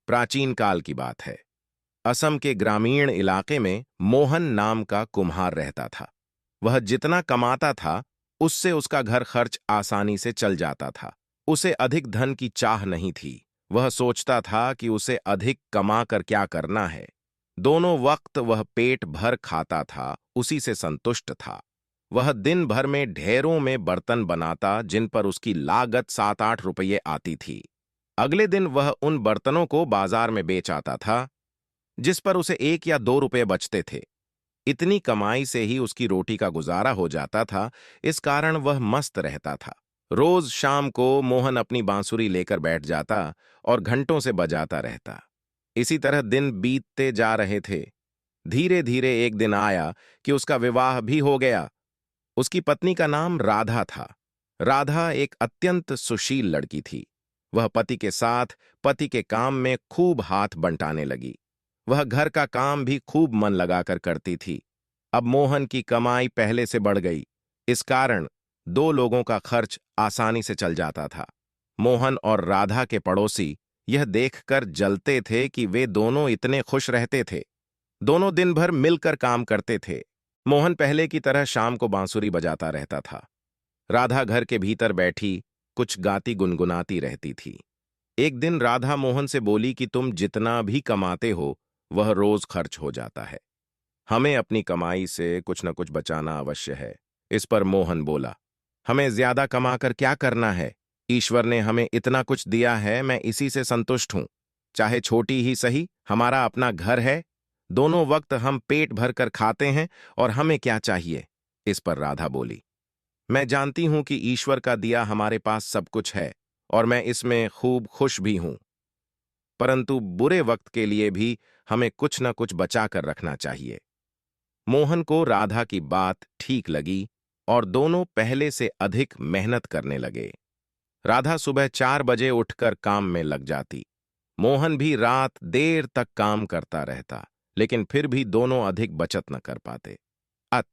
प्राचीन काल की बात है। असम के ग्रामीण इलाके में मोहन नाम का कुम्हार रहता था। वह जितना कमाता था, उससे उसका घर खर्च आसानी से चल जाता था। उसे अधिक धन की चाह नहीं थी। वह सोचता था कि उसे अधिक कमा कर क्या करना है। दोनों वक्त वह पेट भर खाता था, उसी से संतुष्ट था। वह दिन भर में ढेरों में बर्तन बनाता, जिन पर उसकी लागत 7-8 रुपये आती थी। अगले दिन वह उन बर्तनों को बाजार में बेच आता था, जिस पर उसे 1 या 2 रुपये बचते थे। इतनी कमाई से ही उसकी रोटी का गुजारा हो जाता था। इस कारण वह मस्त रहता था। रोज शाम को मोहन अपनी बांसुरी लेकर बैठ जाता और घंटों से बजाता रहता। इसी तरह दिन बीतते जा रहे थे। धीरे धीरे एक दिन आया कि उसका विवाह भी हो गया। उसकी पत्नी का नाम राधा था। राधा एक अत्यंत सुशील लड़की थी। वह पति के साथ पति के काम में खूब हाथ बंटाने लगी। वह घर का काम भी खूब मन लगाकर करती थी। अब मोहन की कमाई पहले से बढ़ गई। इस कारण दो लोगों का खर्च आसानी से चल जाता था। मोहन और राधा के पड़ोसी यह देखकर जलते थे कि वे दोनों इतने खुश रहते थे। दोनों दिन भर मिलकर काम करते थे। मोहन पहले की तरह शाम को बांसुरी बजाता रहता था। राधा घर के भीतर बैठी कुछ गाती गुनगुनाती रहती थी। एक दिन राधा मोहन से बोली कि तुम जितना भी कमाते हो, वह रोज खर्च हो जाता है। हमें अपनी कमाई से कुछ न कुछ बचाना अवश्य है। इस पर मोहन बोला, हमें ज्यादा कमाकर क्या करना है? ईश्वर ने हमें इतना कुछ दिया है, मैं इसी से संतुष्ट हूं। चाहे छोटी ही सही, हमारा अपना घर है। दोनों वक्त हम पेट भर कर खाते हैं और हमें क्या चाहिए? इस पर राधा बोली, मैं जानती हूं कि ईश्वर का दिया हमारे पास सब कुछ है और मैं इसमें खूब खुश भी हूं। परंतु बुरे वक्त के लिए भी हमें कुछ न कुछ बचा कर रखना चाहिए। मोहन को राधा की बात ठीक लगी और दोनों पहले से अधिक मेहनत करने लगे। राधा सुबह 4 बजे उठकर काम में लग जाती। मोहन भी रात देर तक काम करता रहता, लेकिन फिर भी दोनों अधिक बचत न कर पाते। अत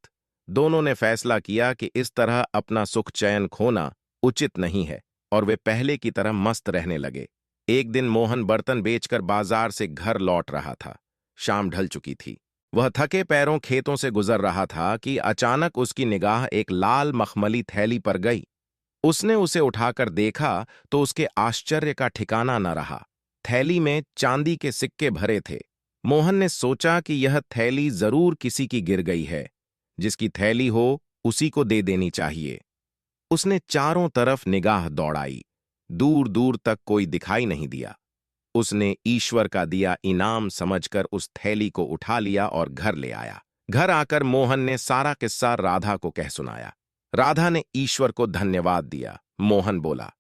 दोनों ने फैसला किया कि इस तरह अपना सुख चैन खोना उचित नहीं है और वे पहले की तरह मस्त रहने लगे। एक दिन मोहन बर्तन बेचकर बाजार से घर लौट रहा था। शाम ढल चुकी थी। वह थके पैरों खेतों से गुजर रहा था कि अचानक उसकी निगाह एक लाल मखमली थैली पर गई। उसने उसे उठाकर देखा तो उसके आश्चर्य का ठिकाना न रहा। थैली में चांदी के सिक्के भरे थे। मोहन ने सोचा कि यह थैली जरूर किसी की गिर गई है। जिसकी थैली हो उसी को दे देनी चाहिए। उसने चारों तरफ निगाह दौड़ाई। दूर दूर तक कोई दिखाई नहीं दिया। उसने ईश्वर का दिया इनाम समझकर उस थैली को उठा लिया और घर ले आया। घर आकर मोहन ने सारा किस्सा राधा को कह सुनाया। राधा ने ईश्वर को धन्यवाद दिया। मोहन बोला,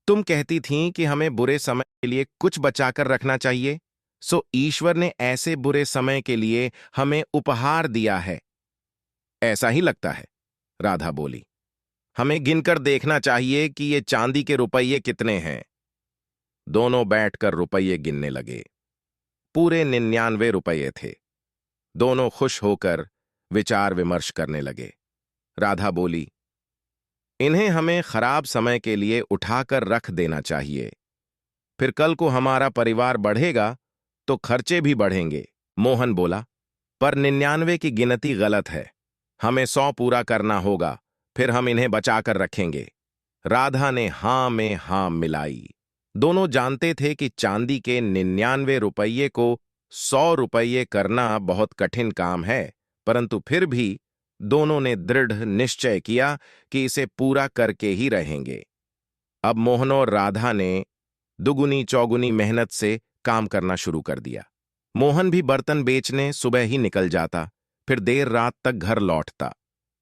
तुम कहती थीं कि हमें बुरे समय के लिए कुछ बचाकर रखना चाहिए, सो ईश्वर ने ऐसे बुरे समय के लिए हमें उपहार दिया है। ऐसा ही लगता है, राधा बोली। हमें गिनकर देखना चाहिए कि ये चांदी के रुपये कितने हैं। दोनों बैठकर रुपये गिनने लगे। पूरे 99 रुपये थे। दोनों खुश होकर विचार विमर्श करने लगे। राधा बोली, इन्हें हमें खराब समय के लिए उठाकर रख देना चाहिए। फिर कल को हमारा परिवार बढ़ेगा तो खर्चे भी बढ़ेंगे। मोहन बोला, पर 99 की गिनती गलत है। हमें 100 पूरा करना होगा, फिर हम इन्हें बचाकर रखेंगे। राधा ने हां में हां मिलाई। दोनों जानते थे कि चांदी के 99 रुपये को 100 रुपये करना बहुत कठिन काम है, परंतु फिर भी दोनों ने दृढ़ निश्चय किया कि इसे पूरा करके ही रहेंगे। अब मोहन और राधा ने दुगुनी चौगुनी मेहनत से काम करना शुरू कर दिया। मोहन भी बर्तन बेचने सुबह ही निकल जाता, फिर देर रात तक घर लौटता।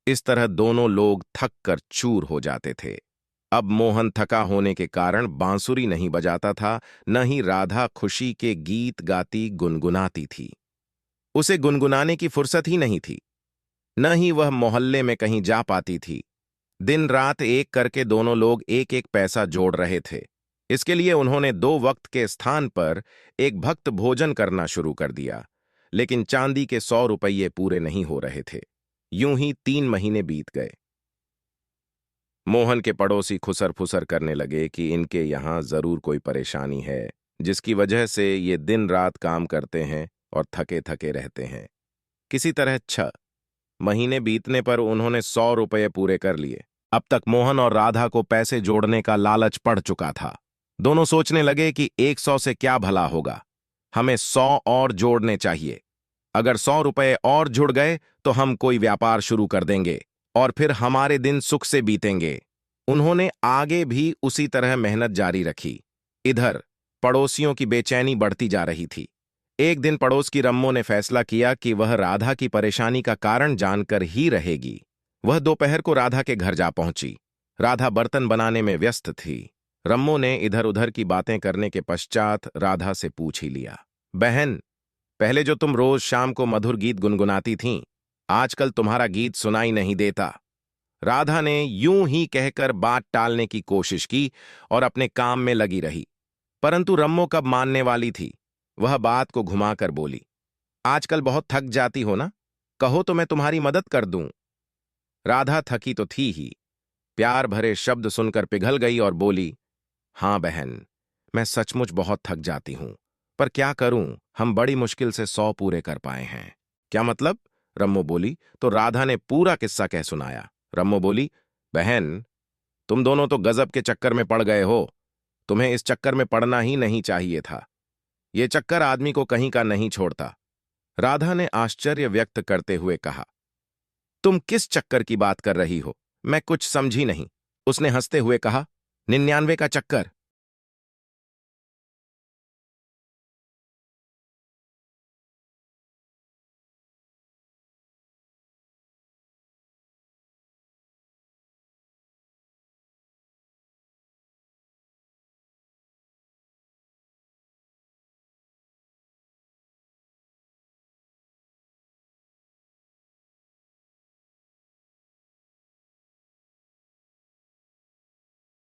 इस तरह दोनों लोग थक कर चूर हो जाते थे। अब मोहन थका होने के कारण बांसुरी नहीं बजाता था, न ही राधा खुशी के गीत गाती गुनगुनाती थी। उसे गुनगुनाने की फुर्सत ही नहीं थी, न ही वह मोहल्ले में कहीं जा पाती थी। दिन रात एक करके दोनों लोग एक एक पैसा जोड़ रहे थे। इसके लिए उन्होंने 2 वक्त के स्थान पर एक भक्त भोजन करना शुरू कर दिया, लेकिन चांदी के 100 रुपये पूरे नहीं हो रहे थे। यूं ही 3 महीने बीत गए। मोहन के पड़ोसी खुसर फुसर करने लगे कि इनके यहां जरूर कोई परेशानी है, जिसकी वजह से ये दिन रात काम करते हैं और थके थके रहते हैं। किसी तरह 6 महीने बीतने पर उन्होंने 100 रुपये पूरे कर लिए। अब तक मोहन और राधा को पैसे जोड़ने का लालच पड़ चुका था। दोनों सोचने लगे कि 100 से क्या भला होगा, हमें 100 और जोड़ने चाहिए। अगर 100 रुपये और जुड़ गए तो हम कोई व्यापार शुरू कर देंगे और फिर हमारे दिन सुख से बीतेंगे। उन्होंने आगे भी उसी तरह मेहनत जारी रखी। इधर पड़ोसियों की बेचैनी बढ़ती जा रही थी। एक दिन पड़ोस की रम्मो ने फैसला किया कि वह राधा की परेशानी का कारण जानकर ही रहेगी। वह दोपहर को राधा के घर जा पहुंची। राधा बर्तन बनाने में व्यस्त थी। रम्मो ने इधर उधर की बातें करने के पश्चात राधा से पूछ ही लिया, बहन, पहले जो तुम रोज शाम को मधुर गीत गुनगुनाती थीं, आजकल तुम्हारा गीत सुनाई नहीं देता। राधा ने यूं ही कहकर बात टालने की कोशिश की और अपने काम में लगी रही, परंतु रम्मो कब मानने वाली थी। वह बात को घुमाकर बोली, आजकल बहुत थक जाती हो ना, कहो तो मैं तुम्हारी मदद कर दूं। राधा थकी तो थी ही, प्यार भरे शब्द सुनकर पिघल गई और बोली, हाँ बहन, मैं सचमुच बहुत थक जाती हूं, पर क्या करूं, हम बड़ी मुश्किल से 100 पूरे कर पाए हैं। क्या मतलब? रम्मो बोली तो राधा ने पूरा किस्सा कह सुनाया। रम्मो बोली, बहन, तुम दोनों तो गजब के चक्कर में पड़ गए हो। तुम्हें इस चक्कर में पड़ना ही नहीं चाहिए था। ये चक्कर आदमी को कहीं का नहीं छोड़ता। राधा ने आश्चर्य व्यक्त करते हुए कहा, तुम किस चक्कर की बात कर रही हो? मैं कुछ समझी नहीं। उसने हंसते हुए कहा, 99 का चक्कर।